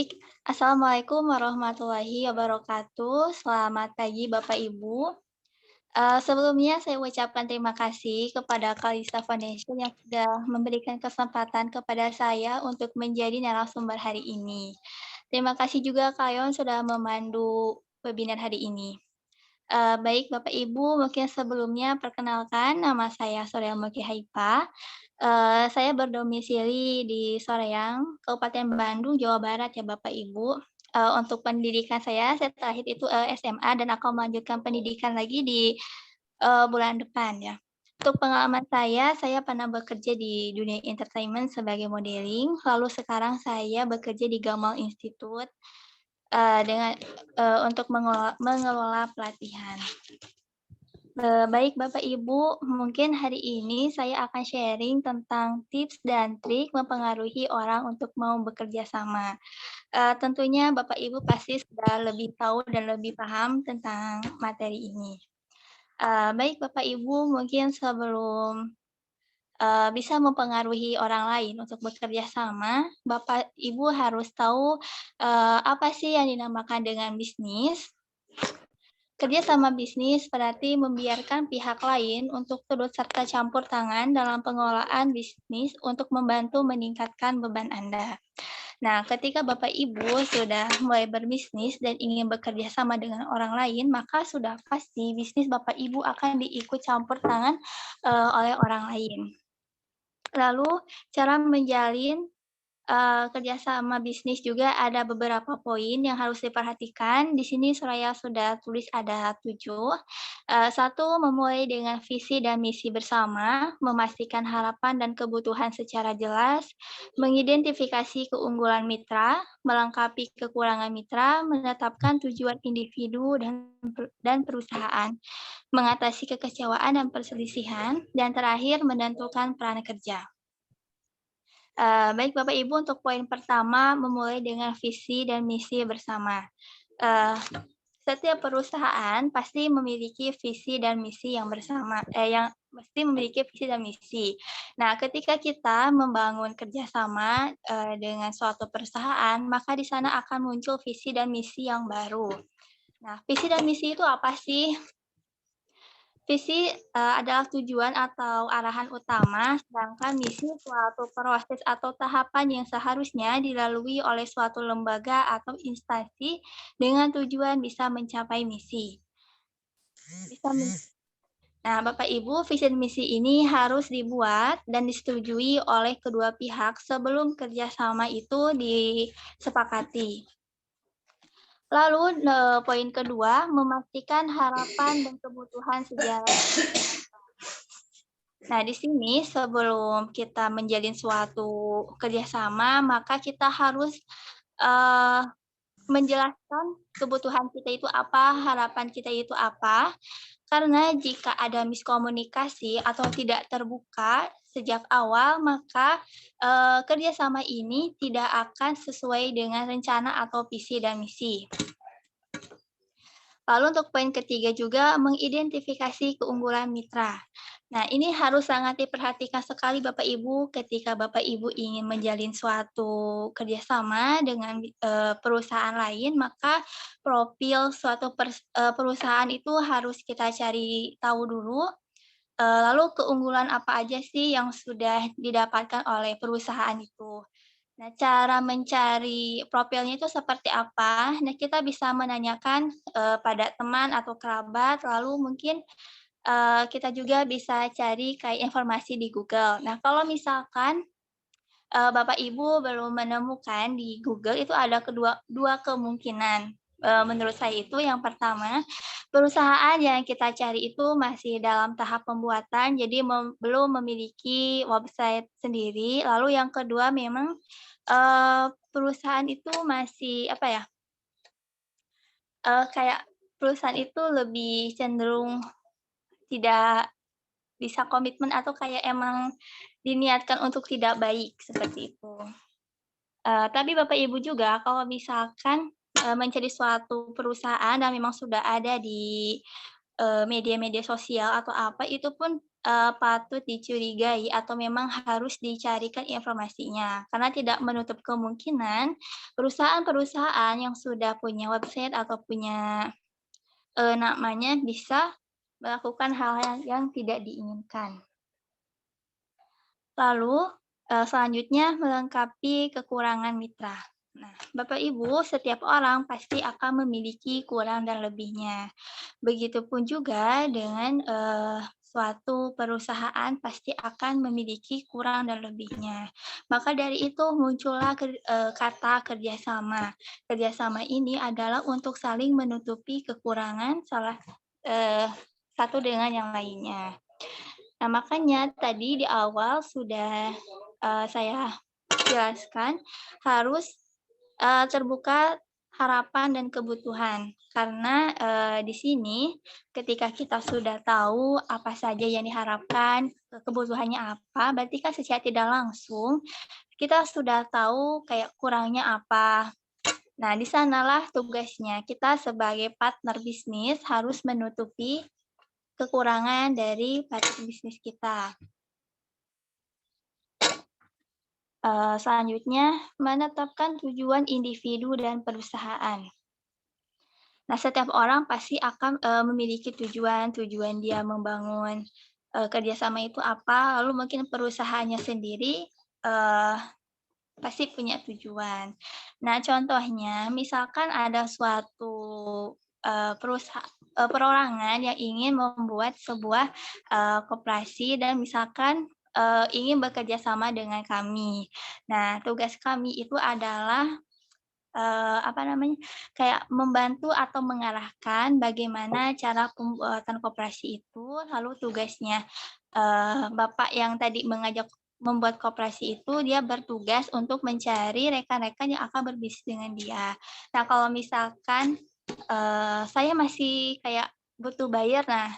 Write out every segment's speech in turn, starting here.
Baik, Assalamualaikum warahmatullahi wabarakatuh. Selamat pagi Bapak Ibu. Sebelumnya saya ucapkan terima kasih kepada Kalista Foundation yang sudah memberikan kesempatan kepada saya untuk menjadi narasumber hari ini. Terima kasih juga Kak Yon sudah memandu webinar hari ini. Baik Bapak Ibu, mungkin sebelumnya perkenalkan nama saya Soreang Mulki Haifa. Saya berdomisili di Soreang, Kabupaten Bandung, Jawa Barat ya Bapak Ibu. Untuk pendidikan saya terakhir itu, SMA dan akan melanjutkan pendidikan lagi di, bulan depan ya. Untuk pengalaman saya pernah bekerja di dunia entertainment sebagai modeling, lalu sekarang saya bekerja di Gamal Institute, dengan, untuk mengelola pelatihan. Baik Bapak Ibu, mungkin hari ini saya akan sharing tentang tips dan trik mempengaruhi orang untuk mau bekerja sama. Tentunya Bapak Ibu pasti sudah lebih tahu dan lebih paham tentang materi ini. Baik Bapak Ibu, mungkin sebelum, bisa mempengaruhi orang lain untuk bekerja sama, Bapak Ibu harus tahu, apa sih yang dinamakan dengan bisnis. Kerja sama bisnis berarti membiarkan pihak lain untuk turut serta campur tangan dalam pengelolaan bisnis untuk membantu meningkatkan beban Anda. Nah, ketika Bapak Ibu sudah mulai berbisnis dan ingin bekerja sama dengan orang lain, maka sudah pasti bisnis Bapak Ibu akan diikut campur tangan oleh orang lain. Lalu cara menjalin kerjasama bisnis juga ada beberapa poin yang harus diperhatikan. Di sini Soraya sudah tulis ada 7. 1, memulai dengan visi dan misi bersama, memastikan harapan dan kebutuhan secara jelas, mengidentifikasi keunggulan mitra, melengkapi kekurangan mitra, menetapkan tujuan individu dan perusahaan, mengatasi kekecewaan dan perselisihan, dan terakhir menentukan peran kerja. Baik Bapak Ibu, untuk poin pertama memulai dengan visi dan misi bersama. Setiap perusahaan pasti memiliki visi dan misi yang bersama, yang mesti memiliki visi dan misi. Nah, ketika kita membangun kerjasama dengan suatu perusahaan, maka di sana akan muncul visi dan misi yang baru. Nah, visi dan misi itu apa sih? Visi adalah tujuan atau arahan utama, sedangkan misi suatu proses atau tahapan yang seharusnya dilalui oleh suatu lembaga atau instansi dengan tujuan bisa mencapai misi. Nah, Bapak Ibu, visi dan misi ini harus dibuat dan disetujui oleh kedua pihak sebelum kerjasama itu disepakati. Lalu poin kedua, memastikan harapan dan kebutuhan sejalan. Nah, di sini sebelum kita menjalin suatu kerjasama, maka kita harus menjelaskan kebutuhan kita itu apa, harapan kita itu apa. Karena jika ada miskomunikasi atau tidak terbuka sejak awal, maka kerjasama ini tidak akan sesuai dengan rencana atau visi dan misi. Lalu untuk poin ketiga juga mengidentifikasi keunggulan mitra. Nah, ini harus sangat diperhatikan sekali Bapak Ibu ketika Bapak Ibu ingin menjalin suatu kerjasama dengan perusahaan lain, maka profil suatu perusahaan itu harus kita cari tahu dulu. Lalu keunggulan apa aja sih yang sudah didapatkan oleh perusahaan itu. Nah, cara mencari profilnya itu seperti apa? Nah, kita bisa menanyakan pada teman atau kerabat, lalu mungkin kita juga bisa cari kayak informasi di Google. Nah, kalau misalkan Bapak Ibu belum menemukan di Google, itu ada dua kemungkinan. Menurut saya itu yang pertama, perusahaan yang kita cari itu masih dalam tahap pembuatan, jadi belum memiliki website sendiri. Lalu yang kedua memang perusahaan itu masih apa ya, kayak perusahaan itu lebih cenderung tidak bisa komitmen atau kayak emang diniatkan untuk tidak baik, seperti itu. Tapi Bapak Ibu juga kalau misalkan mencari suatu perusahaan dan memang sudah ada di media-media sosial atau apa, itu pun patut dicurigai atau memang harus dicarikan informasinya. Karena tidak menutup kemungkinan perusahaan-perusahaan yang sudah punya website atau punya, namanya bisa melakukan hal-hal yang tidak diinginkan. Lalu, selanjutnya melengkapi kekurangan mitra. Nah, Bapak Ibu, setiap orang pasti akan memiliki kurang dan lebihnya. Begitupun juga dengan, suatu perusahaan pasti akan memiliki kurang dan lebihnya. Maka dari itu muncullah kata kerjasama. Kerjasama ini adalah untuk saling menutupi kekurangan satu dengan yang lainnya. Nah, makanya tadi di awal sudah, saya jelaskan harus, terbuka harapan dan kebutuhan. Karena, di sini ketika kita sudah tahu apa saja yang diharapkan, kebutuhannya apa, berarti kan secara tidak langsung kita sudah tahu kayak kurangnya apa. Nah, di sanalah tugasnya kita sebagai partner bisnis harus menutupi kekurangan dari partner bisnis kita. Selanjutnya, menetapkan tujuan individu dan perusahaan. Nah, setiap orang pasti akan, memiliki tujuan dia membangun, kerjasama itu apa, lalu mungkin perusahaannya sendiri, pasti punya tujuan. Nah, contohnya misalkan ada suatu, perorangan yang ingin membuat sebuah, koperasi dan misalkan, ingin bekerja sama dengan kami. Nah, tugas kami itu adalah, apa namanya, kayak membantu atau mengarahkan bagaimana cara pembuatan koperasi itu, lalu tugasnya, Bapak yang tadi mengajak membuat koperasi itu, dia bertugas untuk mencari rekan-rekan yang akan berbisnis dengan dia. Nah, kalau misalkan, saya masih kayak butuh buyer, nah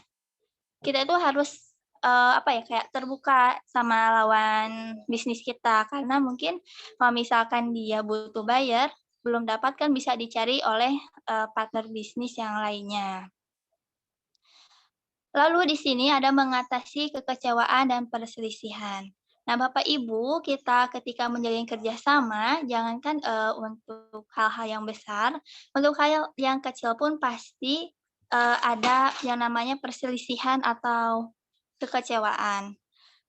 kita itu harus, apa ya, kayak terbuka sama lawan bisnis kita, karena mungkin kalau misalkan dia butuh buyer, belum dapat kan bisa dicari oleh, partner bisnis yang lainnya. Lalu di sini ada mengatasi kekecewaan dan perselisihan. Nah, Bapak Ibu, kita ketika menjalin kerjasama, jangankan, untuk hal-hal yang besar, untuk hal yang kecil pun pasti, ada yang namanya perselisihan atau kekecewaan.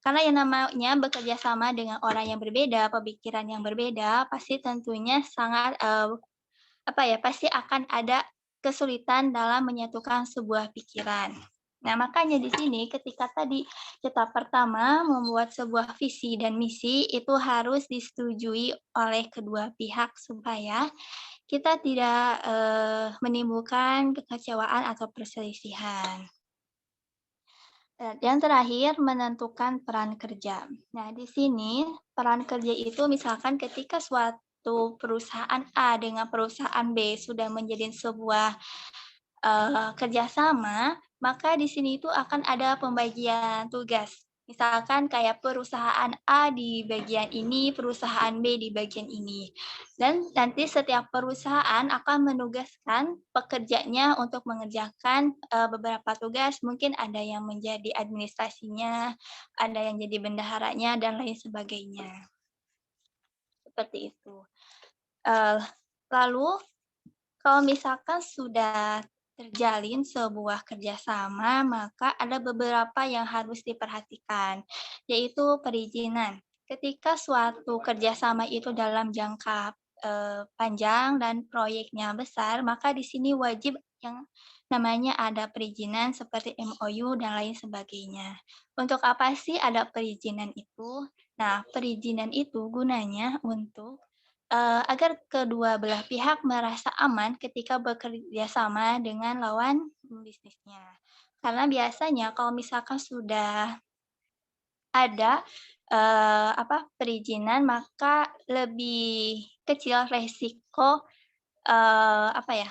Karena yang namanya bekerja sama dengan orang yang berbeda, pemikiran yang berbeda, pasti tentunya sangat, apa ya, pasti akan ada kesulitan dalam menyatukan sebuah pikiran. Nah, makanya di sini ketika tadi kita pertama membuat sebuah visi dan misi, itu harus disetujui oleh kedua pihak supaya kita tidak, menimbulkan kekecewaan atau perselisihan. Yang terakhir, menentukan peran kerja. Nah, di sini peran kerja itu misalkan ketika suatu perusahaan A dengan perusahaan B sudah menjadi sebuah, kerjasama, maka di sini itu akan ada pembagian tugas. Misalkan kayak perusahaan A di bagian ini, perusahaan B di bagian ini. Dan nanti setiap perusahaan akan menugaskan pekerjanya untuk mengerjakan, beberapa tugas, mungkin ada yang menjadi administrasinya, ada yang jadi bendaharanya, dan lain sebagainya, seperti itu. Eee, Lalu kalau misalkan sudah terjalin sebuah kerjasama, maka ada beberapa yang harus diperhatikan, yaitu perizinan. Ketika suatu kerjasama itu dalam jangka, panjang dan proyeknya besar, maka di sini wajib yang namanya ada perizinan seperti MOU dan lain sebagainya. Untuk apa sih ada perizinan itu? Nah, perizinan itu gunanya untuk agar kedua belah pihak merasa aman ketika bekerja sama dengan lawan bisnisnya. Karena biasanya kalau misalkan sudah ada, perizinan, maka lebih kecil resiko, apa ya,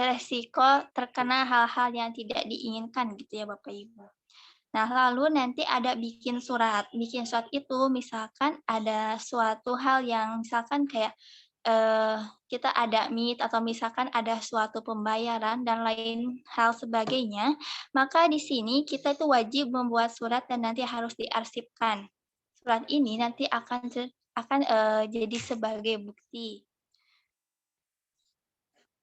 resiko terkena hal-hal yang tidak diinginkan gitu ya Bapak Ibu. Nah, lalu nanti ada bikin surat. Bikin surat itu misalkan ada suatu hal yang misalkan kayak, kita ada meet atau misalkan ada suatu pembayaran dan lain hal sebagainya, maka di sini kita itu wajib membuat surat dan nanti harus diarsipkan. Surat ini nanti akan jadi sebagai bukti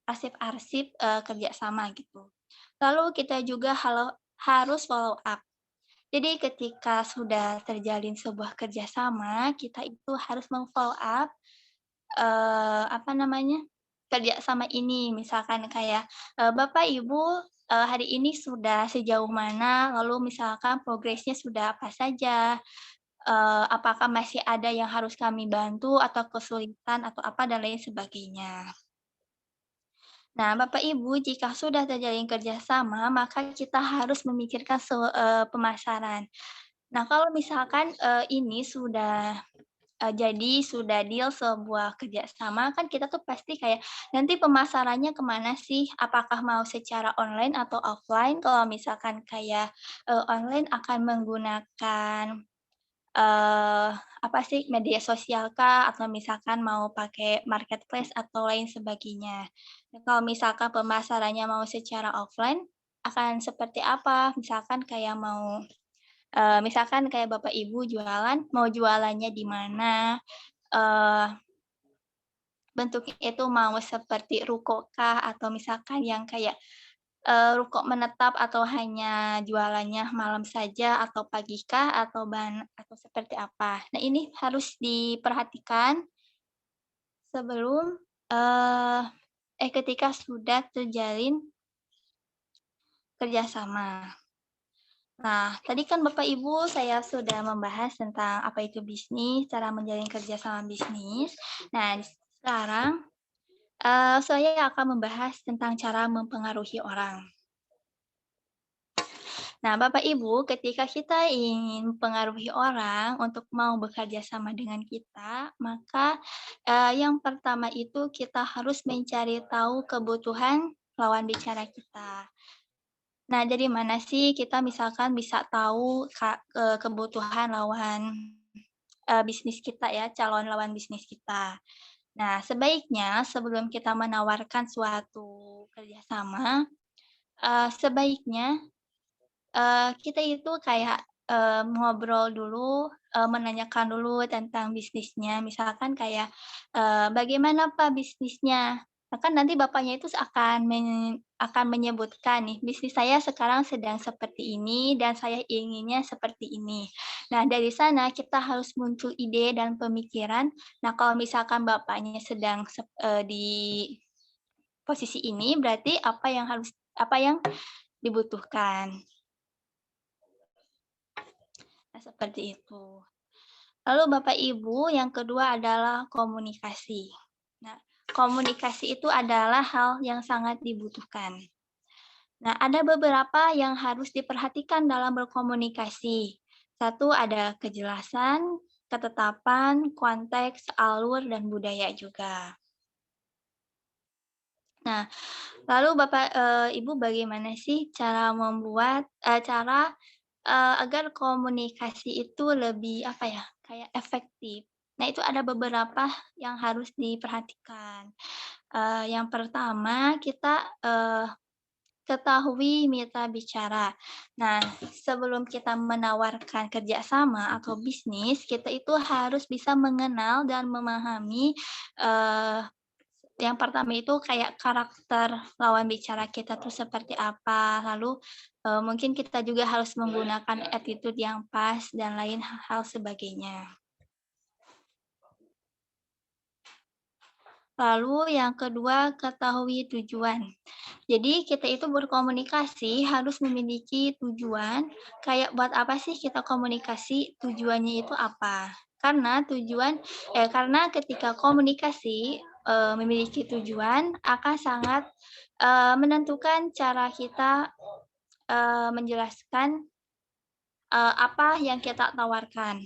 arsip-arsip, kerjasama gitu. Lalu kita juga harus follow up. Jadi ketika sudah terjalin sebuah kerjasama, kita itu harus meng-follow up, apa namanya, kerjasama ini. Misalkan kayak, "Bapak, Ibu, hari ini sudah sejauh mana? Lalu misalkan progresnya sudah apa saja? Apakah masih ada yang harus kami bantu atau kesulitan atau apa dan lain sebagainya." Nah, Bapak Ibu, jika sudah terjalin kerjasama, maka kita harus memikirkan pemasaran. Nah, kalau misalkan, ini sudah, sudah deal sebuah kerjasama, kan kita tuh pasti kayak, nanti pemasarannya kemana sih? Apakah mau secara online atau offline? Kalau misalkan kayak, online akan menggunakan apa sih, media sosial kah, atau misalkan mau pakai marketplace atau lain sebagainya. Nah, kalau misalkan pemasarannya mau secara offline, akan seperti apa? Misalkan kayak mau, misalkan kayak Bapak Ibu jualan, mau jualannya di mana, eee, bentuknya itu mau seperti ruko kah, atau misalkan yang kayak ruko menetap atau hanya jualannya malam saja atau pagi kah atau seperti apa? Nah, ini harus diperhatikan sebelum, eee, ketika sudah terjalin kerjasama. Nah, tadi kan Bapak Ibu saya sudah membahas tentang apa itu bisnis, cara menjalin kerjasama bisnis. Nah, sekarang, saya akan membahas tentang cara mempengaruhi orang. Nah, Bapak Ibu, ketika kita ingin mempengaruhi orang untuk mau bekerja sama dengan kita, maka, yang pertama itu kita harus mencari tahu kebutuhan lawan bicara kita. Nah, dari mana sih kita misalkan bisa tahu kebutuhan lawan, bisnis kita ya, calon lawan bisnis kita. Nah, sebaiknya sebelum kita menawarkan suatu kerjasama, sebaiknya kita itu kayak, ngobrol dulu, menanyakan dulu tentang bisnisnya, misalkan kayak, "Bagaimana Pak bisnisnya?" Nah, kan nanti bapaknya itu akan menyebutkan nih, "Bisnis saya sekarang sedang seperti ini dan saya inginnya seperti ini." Nah, dari sana kita harus muncul ide dan pemikiran. Nah, kalau misalkan bapaknya sedang di posisi ini, berarti apa yang dibutuhkan. Nah, seperti itu. Lalu Bapak Ibu, yang kedua adalah komunikasi. Nah, komunikasi itu adalah hal yang sangat dibutuhkan. Nah, ada beberapa yang harus diperhatikan dalam berkomunikasi. Satu ada kejelasan, ketetapan, konteks, alur, dan budaya juga. Nah, lalu Ibu bagaimana sih cara agar komunikasi itu lebih, apa ya, kayak efektif? Nah, itu ada beberapa yang harus diperhatikan. Yang pertama kita, ketahui mitra bicara. Nah, sebelum kita menawarkan kerjasama atau bisnis, kita itu harus bisa mengenal dan memahami, eee yang pertama itu kayak karakter lawan bicara kita tuh seperti apa, lalu, mungkin kita juga harus menggunakan attitude yang pas dan lain hal sebagainya. Lalu yang kedua, ketahui tujuan. Jadi kita itu berkomunikasi harus memiliki tujuan, kayak buat apa sih kita komunikasi, tujuannya itu apa. Karena ketika komunikasi, memiliki tujuan akan sangat, menentukan cara kita, menjelaskan, apa yang kita tawarkan.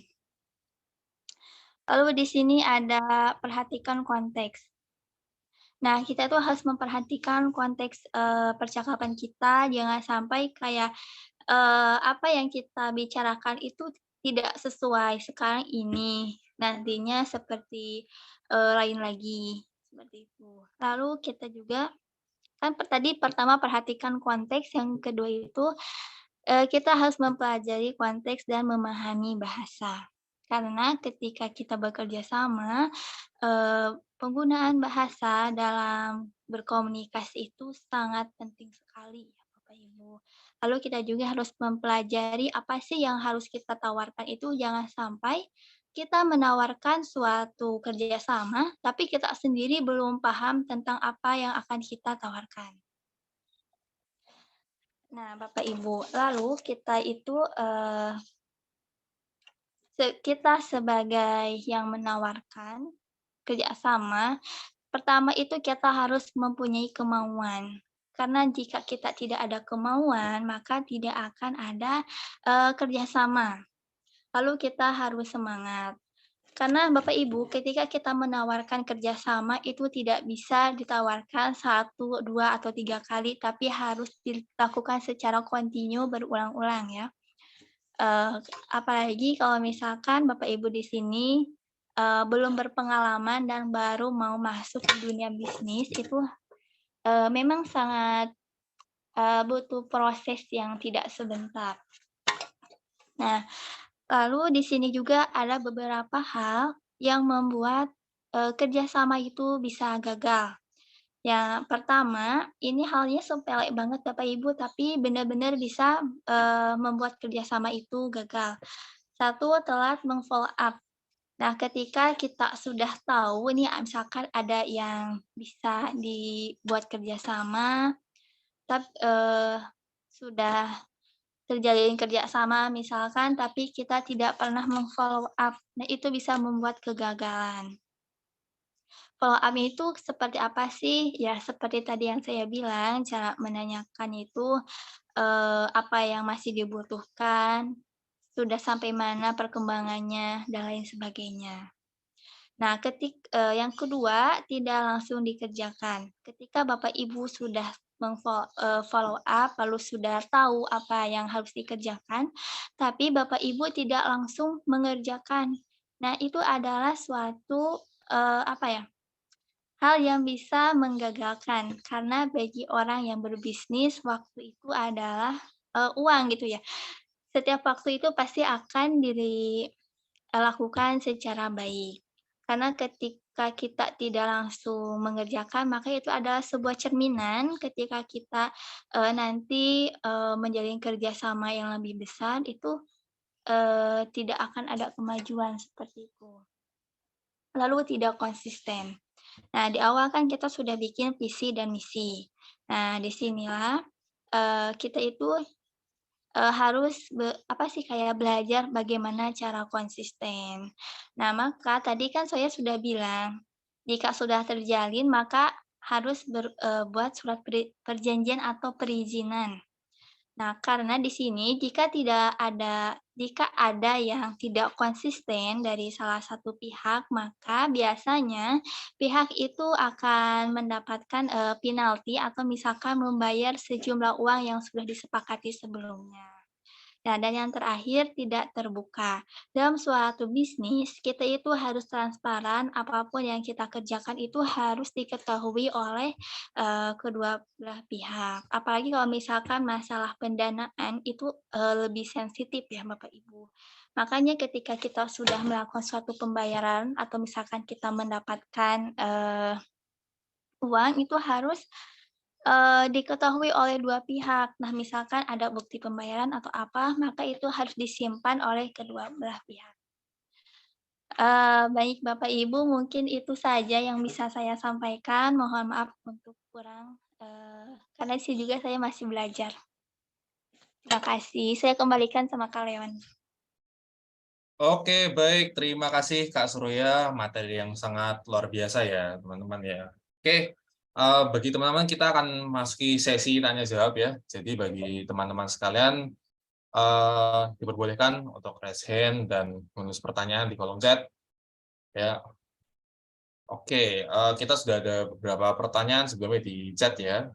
Lalu di sini ada perhatikan konteks. Nah, kita tuh harus memperhatikan konteks, percakapan kita, jangan sampai kayak, apa yang kita bicarakan itu tidak sesuai sekarang ini. nantinya seperti, lain lagi, seperti itu. Lalu kita juga kan tadi pertama perhatikan konteks, yang kedua itu, kita harus mempelajari konteks dan memahami bahasa. Karena ketika kita bekerja sama, penggunaan bahasa dalam berkomunikasi itu sangat penting sekali ya Bapak Ibu. Lalu kita juga harus mempelajari apa sih yang harus kita tawarkan itu, jangan sampai kita menawarkan suatu kerjasama, tapi kita sendiri belum paham tentang apa yang akan kita tawarkan. Nah, Bapak Ibu, lalu kita itu, kita sebagai yang menawarkan kerjasama, pertama itu kita harus mempunyai kemauan. Karena jika kita tidak ada kemauan, maka tidak akan ada, kerjasama. Lalu kita harus semangat. Karena Bapak Ibu, ketika kita menawarkan kerjasama itu tidak bisa ditawarkan satu 2 atau 3 kali, tapi harus dilakukan secara kontinu berulang-ulang ya. Apalagi kalau misalkan Bapak Ibu di sini, belum berpengalaman dan baru mau masuk ke dunia bisnis itu, memang sangat, butuh proses yang tidak sebentar. Nah, lalu di sini juga ada beberapa hal yang membuat, kerjasama itu bisa gagal. Yang pertama, ini halnya sepele banget Bapak Ibu, tapi benar-benar bisa, membuat kerjasama itu gagal. Satu, telat meng-follow up. Nah, ketika kita sudah tahu nih, misalkan ada yang bisa dibuat kerjasama, sudah terjalin kerjasama misalkan, tapi kita tidak pernah meng-follow up. Nah, itu bisa membuat kegagalan. Follow up itu seperti apa sih? Ya seperti tadi yang saya bilang, cara menanyakan itu, apa yang masih dibutuhkan, sudah sampai mana perkembangannya, dan lain sebagainya. Nah, yang kedua, tidak langsung dikerjakan. Ketika Bapak Ibu sudah follow up, lalu sudah tahu apa yang harus dikerjakan, tapi Bapak Ibu tidak langsung mengerjakan. Nah, itu adalah suatu, apa ya, hal yang bisa menggagalkan, karena bagi orang yang berbisnis, waktu itu adalah, uang gitu ya. Setiap waktu itu pasti akan lakukan secara baik. Karena ketika kita tidak langsung mengerjakan, maka itu adalah sebuah cerminan ketika kita, nanti, menjalin kerjasama yang lebih besar itu, tidak akan ada kemajuan seperti itu. Lalu tidak konsisten. Nah, di awal kan kita sudah bikin visi dan misi. Nah, di sinilah, kita itu, harus apa sih, kayak belajar bagaimana cara konsisten. Nah, maka tadi kan saya sudah bilang, jika sudah terjalin maka harus buat surat perjanjian atau perizinan. Nah, karena di sini jika ada yang tidak konsisten dari salah satu pihak, maka biasanya pihak itu akan mendapatkan, penalti atau misalkan membayar sejumlah uang yang sudah disepakati sebelumnya. Nah, dan yang terakhir tidak terbuka. Dalam suatu bisnis, kita itu harus transparan, apapun yang kita kerjakan itu harus diketahui oleh, kedua belah pihak. Apalagi kalau misalkan masalah pendanaan itu, lebih sensitif ya Bapak Ibu. Makanya ketika kita sudah melakukan suatu pembayaran atau misalkan kita mendapatkan, uang itu harus diketahui oleh dua pihak. Nah, misalkan ada bukti pembayaran atau apa, maka itu harus disimpan oleh kedua belah pihak. Baik Bapak Ibu, mungkin itu saja yang bisa saya sampaikan. Mohon maaf untuk kurang, karena di sini juga saya masih belajar. Terima kasih. Saya kembalikan sama Kak Leon. Oke, baik. Terima kasih Kak Surya, materi yang sangat luar biasa ya, teman-teman ya. Oke, bagi teman-teman kita akan masuki sesi tanya jawab ya. Jadi bagi teman-teman sekalian diperbolehkan untuk raise hand dan menulis pertanyaan di kolom chat ya. Oke, kita sudah ada beberapa pertanyaan sebelumnya di chat ya.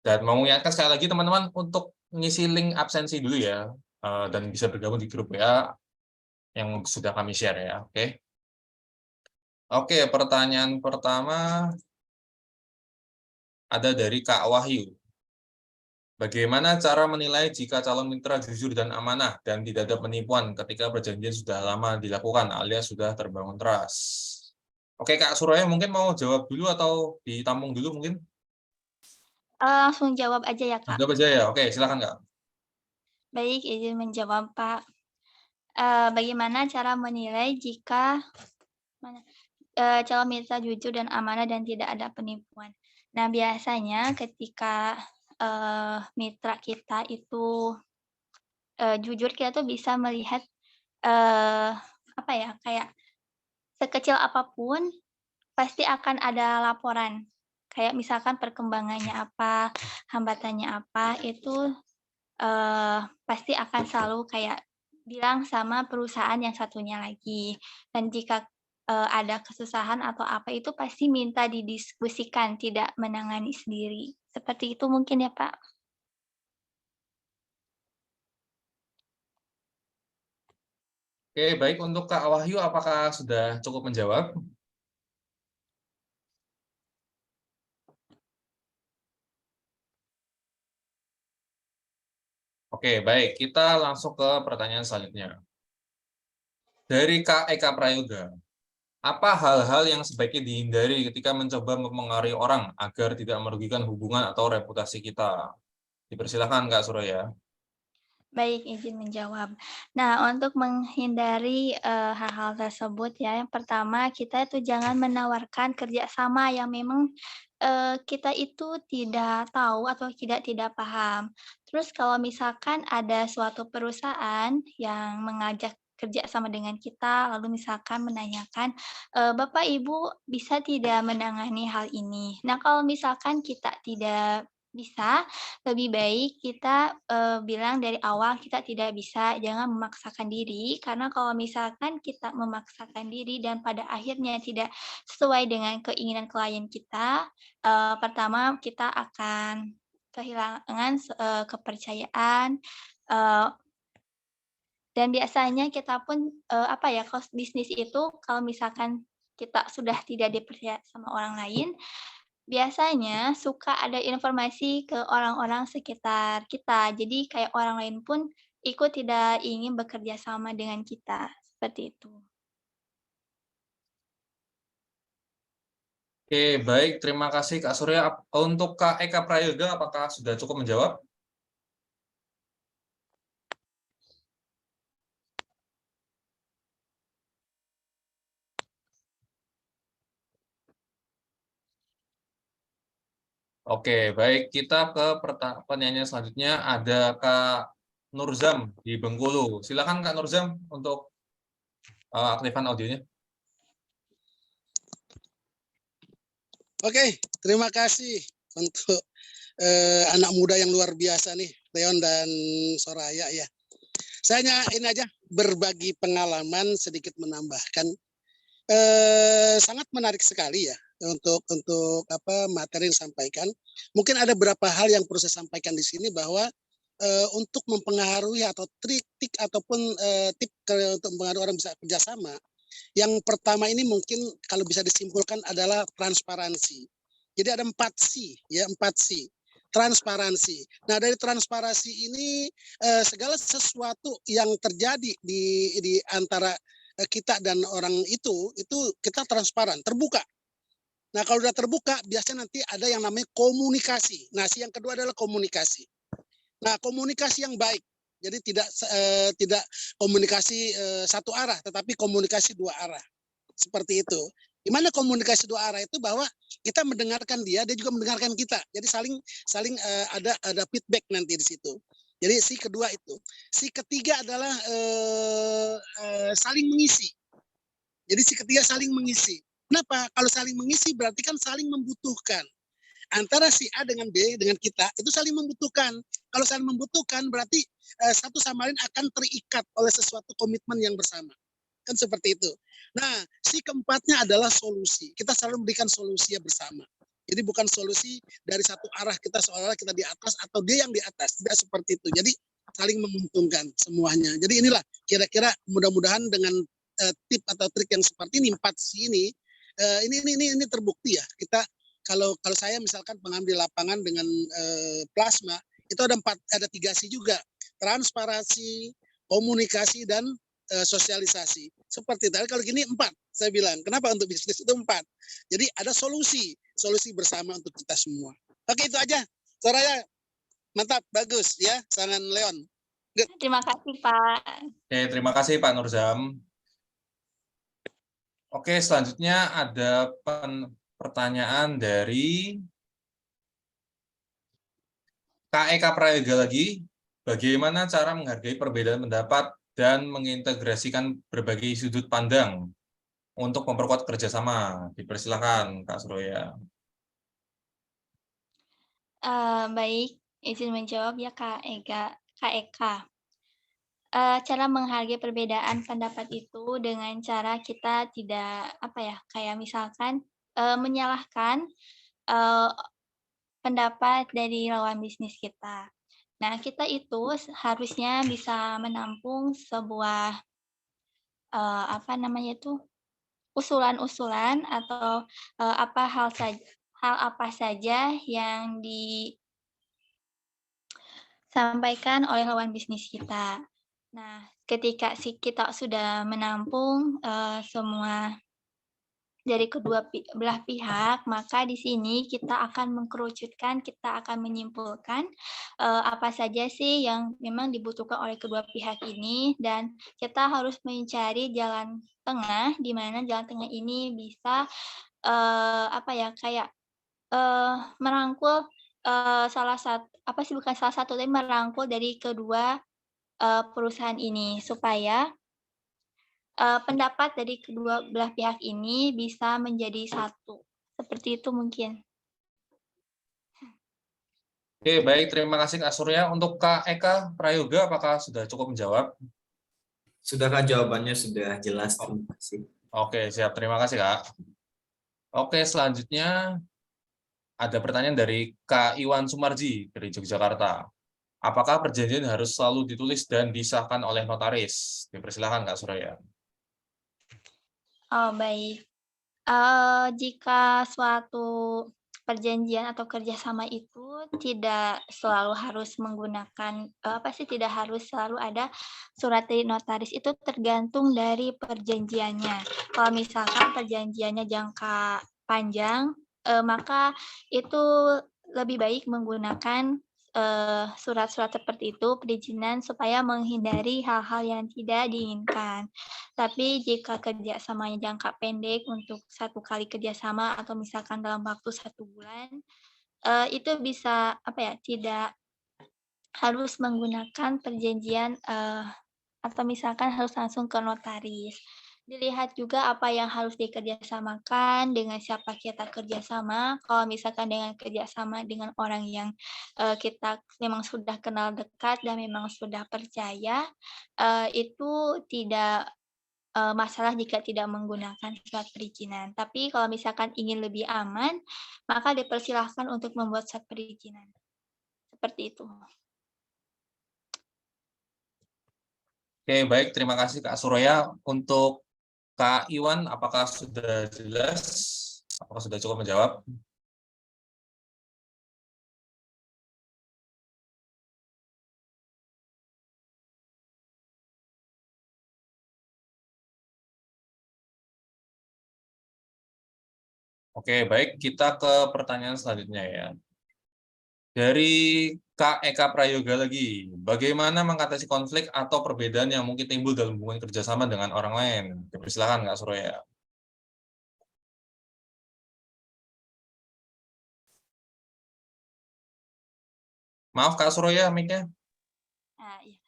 Dan mau mengingatkan sekali lagi teman-teman untuk ngisi link absensi dulu ya, dan bisa bergabung di grup WA yang sudah kami share ya. Oke. Oke, pertanyaan pertama ada dari Kak Wahyu. Bagaimana cara menilai jika calon mitra jujur dan amanah dan tidak ada penipuan ketika perjanjian sudah lama dilakukan alias sudah terbangun trust? Oke, Kak Suraya mungkin mau jawab dulu atau ditampung dulu mungkin? Langsung jawab aja ya, Kak. Jawab aja ya? Oke, silakan, Kak. Baik, izin menjawab, Pak. Bagaimana cara menilai jika mana, calon mitra jujur dan amanah dan tidak ada penipuan? Nah, biasanya ketika, mitra kita itu, jujur, kita tuh bisa melihat, apa ya, kayak sekecil apapun pasti akan ada laporan. Kayak misalkan perkembangannya apa, hambatannya apa, itu pasti akan selalu kayak bilang sama perusahaan yang satunya lagi. Dan jika, ada kesusahan atau apa itu pasti minta didiskusikan, tidak menangani sendiri. Seperti itu mungkin ya, Pak? Oke, baik untuk Kak Wahyu, apakah sudah cukup menjawab? Oke, baik. Kita langsung ke pertanyaan selanjutnya. Dari Kak Eka Prayoga, apa hal-hal yang sebaiknya dihindari ketika mencoba mempengaruhi orang agar tidak merugikan hubungan atau reputasi kita? Dipersilakan Kak Suraya. Baik, izin menjawab. Nah, untuk menghindari, hal-hal tersebut ya, yang pertama kita itu jangan menawarkan kerjasama yang memang, kita itu tidak tahu atau tidak paham. Terus kalau misalkan ada suatu perusahaan yang mengajak kerja sama dengan kita, lalu misalkan menanyakan, "Bapak, Ibu bisa tidak menangani hal ini?" Nah, kalau misalkan kita tidak bisa, lebih baik kita, bilang dari awal kita tidak bisa, jangan memaksakan diri, karena kalau misalkan kita memaksakan diri dan pada akhirnya tidak sesuai dengan keinginan klien kita, pertama kita akan kehilangan kepercayaan, eee, dan biasanya kita pun, apa ya, kalau bisnis itu kalau misalkan kita sudah tidak dipercaya sama orang lain, biasanya suka ada informasi ke orang-orang sekitar kita. Jadi kayak orang lain pun ikut tidak ingin bekerja sama dengan kita, seperti itu. Oke, baik. Terima kasih Kak Surya. Untuk Kak Eka Prayoga, apakah sudah cukup menjawab? Oke, baik. Kita ke pertanyaan selanjutnya. Ada Kak Nurzam di Bengkulu. Silakan Kak Nurzam untuk aktifkan audionya. Oke, terima kasih untuk anak muda yang luar biasa nih, Leon dan Soraya ya. Saya hanya ini aja berbagi pengalaman sedikit menambahkan. Sangat menarik sekali ya untuk apa materi yang disampaikan. Mungkin ada beberapa hal yang perlu saya sampaikan di sini bahwa untuk mempengaruhi atau trik ataupun tip untuk mempengaruhi orang bisa kerjasama. Yang pertama ini mungkin kalau bisa disimpulkan adalah transparansi. Jadi ada 4 C ya, 4 C. Transparansi. Nah, dari transparansi ini segala sesuatu yang terjadi di antara kita dan orang itu kita transparan, terbuka. Nah, kalau sudah terbuka biasanya nanti ada yang namanya komunikasi. Nah, yang kedua adalah komunikasi. Nah, komunikasi yang baik. Jadi tidak komunikasi satu arah, tetapi komunikasi dua arah. Seperti itu. Gimana komunikasi dua arah itu bahwa kita mendengarkan dia juga mendengarkan kita. Jadi saling ada feedback nanti di situ. Jadi si kedua itu. Si ketiga adalah saling mengisi. Jadi si ketiga saling mengisi. Kenapa? Kalau saling mengisi berarti kan saling membutuhkan. Antara si A dengan B dengan kita itu saling membutuhkan. Kalau saling membutuhkan berarti satu sama lain akan terikat oleh sesuatu komitmen yang bersama. Kan seperti itu. Nah, si keempatnya adalah solusi. Kita selalu memberikan solusi bersama. Jadi bukan solusi dari satu arah kita seolah-olah kita di atas atau dia yang di atas. Tidak seperti itu. Jadi saling menguntungkan semuanya. Jadi inilah kira-kira mudah-mudahan dengan tip atau trik yang seperti ini 4C ini Ini terbukti ya. Kita kalau saya misalkan pengambil lapangan dengan plasma itu ada 3C juga, transparansi, komunikasi, dan sosialisasi. Seperti tadi kalau gini 4 saya bilang. Kenapa untuk bisnis itu 4? Jadi ada solusi bersama untuk kita semua. Oke, itu aja. Soraya, mantap, bagus ya, Sangan Leon. Good. Terima kasih, Pak. Oke, terima kasih Pak Nurzam. Oke, selanjutnya ada pertanyaan dari Kak Eka Prayoga lagi. Bagaimana cara menghargai perbedaan pendapat dan mengintegrasikan berbagai sudut pandang untuk memperkuat kerjasama? Dipersilakan, Kak Surya. Baik, izin menjawab ya Kak Eka. Cara menghargai perbedaan pendapat itu dengan cara kita tidak, apa ya, kayak misalkan, menyalahkan, eee, pendapat dari lawan bisnis kita. Nah, kita itu harusnya bisa menampung sebuah, apa namanya itu, usulan-usulan atau, hal apa saja yang disampaikan oleh lawan bisnis kita. Nah, ketika kita sudah menampung, semua dari kedua belah pihak, maka di sini kita akan mengkerucutkan, kita akan menyimpulkan, apa saja sih yang memang dibutuhkan oleh kedua pihak ini, dan kita harus mencari jalan tengah, di mana jalan tengah ini bisa, apa ya, kayak, merangkul, bukan salah satu, tapi merangkul dari kedua, perusahaan ini, supaya pendapat dari kedua belah pihak ini bisa menjadi satu, seperti itu mungkin. Oke, baik. Terima kasih Kak Surya. Untuk Kak Eka Prayoga, apakah sudah cukup menjawab? Sudah Kak, jawabannya sudah jelas. Terima kasih. Oke, siap. Terima kasih Kak. Oke, selanjutnya ada pertanyaan dari Kak Iwan Sumarji dari Yogyakarta. Apakah perjanjian harus selalu ditulis dan disahkan oleh notaris? Dipersilakan Kak Surya. Oh, baik. Jika suatu perjanjian atau kerjasama itu tidak selalu harus menggunakan, tidak harus selalu ada surat dari notaris, itu tergantung dari perjanjiannya. Kalau misalkan perjanjiannya jangka panjang, maka itu lebih baik menggunakan, surat-surat seperti itu, perizinan, supaya menghindari hal-hal yang tidak diinginkan. Tapi jika kerjasamanya jangka pendek untuk 1 kali kerjasama atau misalkan dalam waktu 1 bulan, itu bisa, tidak harus menggunakan perjanjian, atau misalkan harus langsung ke notaris. Dilihat juga apa yang harus dikerjasamakan, dengan siapa kita kerjasama. Kalau misalkan dengan kerjasama dengan orang yang, kita memang sudah kenal dekat dan memang sudah percaya, itu tidak masalah jika tidak menggunakan surat perizinan. Tapi kalau misalkan ingin lebih aman, maka dipersilahkan untuk membuat surat perizinan. Seperti itu. Oke, baik. Terima kasih Kak Surya. Untuk Kak Iwan, apakah sudah jelas? Apakah sudah cukup menjawab? Oke, baik. Kita ke pertanyaan selanjutnya ya. Dari Kak Eka Prayoga lagi, bagaimana mengatasi konflik atau perbedaan yang mungkin timbul dalam hubungan kerjasama dengan orang lain? Silakan Kak Surya. Maaf Kak Surya, mic-nya. Iya.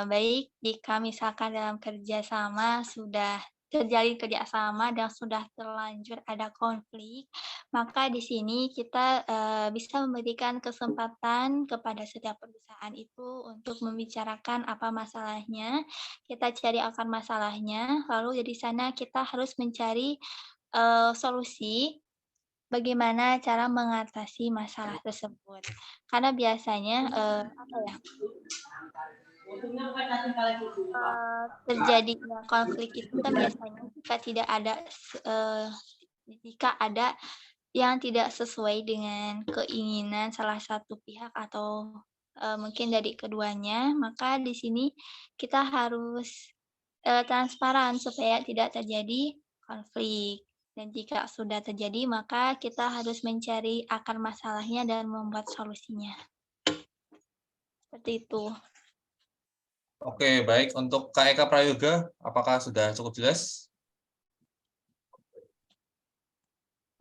Baik, jika misalkan dalam kerjasama sudah terjalin kerjasama dan sudah terlanjur ada konflik, maka di sini kita, bisa memberikan kesempatan kepada setiap perusahaan itu untuk membicarakan apa masalahnya, kita cari akar masalahnya, lalu dari sana kita harus mencari, solusi bagaimana cara mengatasi masalah tersebut. Karena biasanya, Terjadinya konflik itu kan biasanya jika ada yang tidak sesuai dengan keinginan salah satu pihak atau, mungkin dari keduanya, maka di sini kita harus, transparan supaya tidak terjadi konflik. Dan jika sudah terjadi, maka kita harus mencari akar masalahnya dan membuat solusinya. Seperti itu. Oke, baik. Untuk Kak Eka Prayoga, apakah sudah cukup jelas?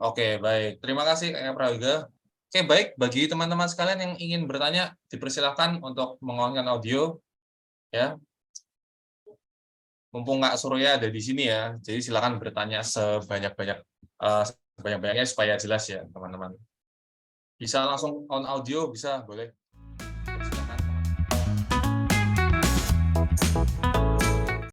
Oke, baik. Terima kasih Kak Eka Prayoga. Oke, baik. Bagi teman-teman sekalian yang ingin bertanya, dipersilakan untuk mengonkan audio. Ya, mumpung Kak Surya ada di sini ya, jadi silakan bertanya sebanyak-banyaknya supaya jelas ya, teman-teman. Bisa langsung on audio, bisa, boleh. Silakan, teman-teman.